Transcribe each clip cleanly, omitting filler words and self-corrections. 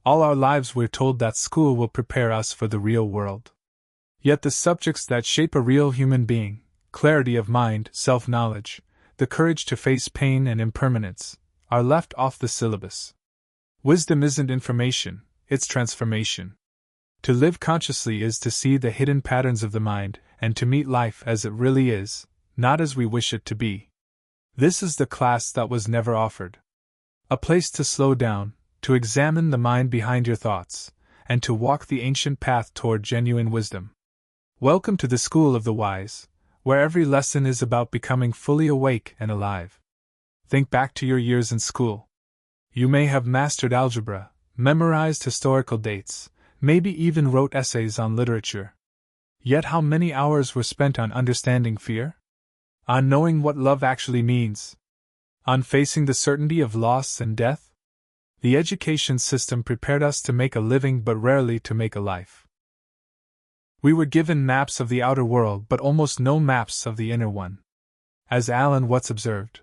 All our lives we're told that school will prepare us for the real world. Yet the subjects that shape a real human being, clarity of mind, self-knowledge, the courage to face pain and impermanence, are left off the syllabus. Wisdom isn't information, it's transformation. To live consciously is to see the hidden patterns of the mind and to meet life as it really is, not as we wish it to be. This is the class that was never offered. A place to slow down, to examine the mind behind your thoughts, and to walk the ancient path toward genuine wisdom. Welcome to the School of the Wise, where every lesson is about becoming fully awake and alive. Think back to your years in school. You may have mastered algebra, memorized historical dates, maybe even wrote essays on literature. Yet how many hours were spent on understanding fear? On knowing what love actually means? On facing the certainty of loss and death? The education system prepared us to make a living but rarely to make a life. We were given maps of the outer world but almost no maps of the inner one. As Alan Watts observed,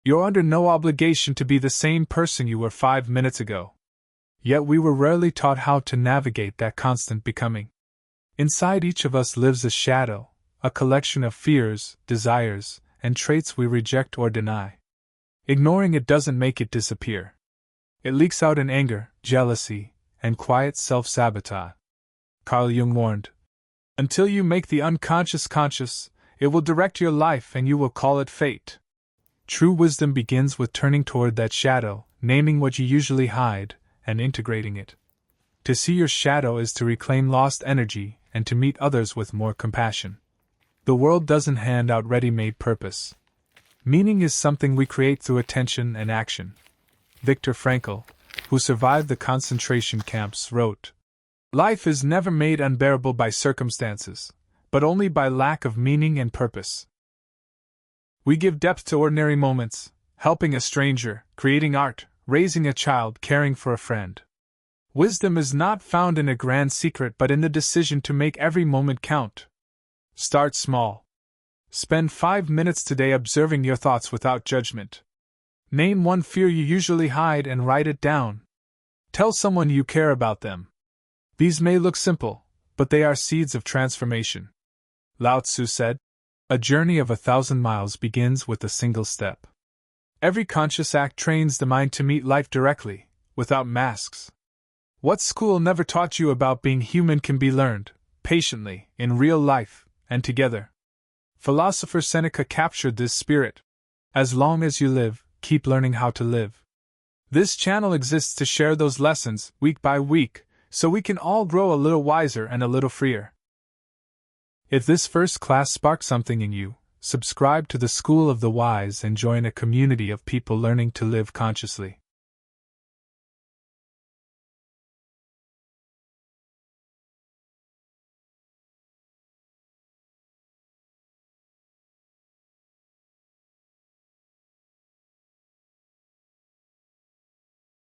"You're under no obligation to be the same person you were 5 minutes ago." Yet we were rarely taught how to navigate that constant becoming. Inside each of us lives a shadow, a collection of fears, desires, and traits we reject or deny. Ignoring it doesn't make it disappear. It leaks out in anger, jealousy, and quiet self-sabotage. Carl Jung warned, "Until you make the unconscious conscious, it will direct your life and you will call it fate." True wisdom begins with turning toward that shadow, naming what you usually hide, and integrating it. To see your shadow is to reclaim lost energy and to meet others with more compassion. The world doesn't hand out ready-made purpose. Meaning is something we create through attention and action. Viktor Frankl, who survived the concentration camps, wrote, "Life is never made unbearable by circumstances, but only by lack of meaning and purpose." We give depth to ordinary moments, helping a stranger, creating art, raising a child, caring for a friend. Wisdom is not found in a grand secret but in the decision to make every moment count. Start small. Spend 5 minutes today observing your thoughts without judgment. Name one fear you usually hide and write it down. Tell someone you care about them. These may look simple, but they are seeds of transformation. Lao Tzu said, "A journey of 1,000 miles begins with a single step." Every conscious act trains the mind to meet life directly, without masks. What school never taught you about being human can be learned, patiently, in real life, and together. Philosopher Seneca captured this spirit. As long as you live, keep learning how to live. This channel exists to share those lessons, week by week, so we can all grow a little wiser and a little freer. If this first class sparked something in you, subscribe to the School of the Wise and join a community of people learning to live consciously.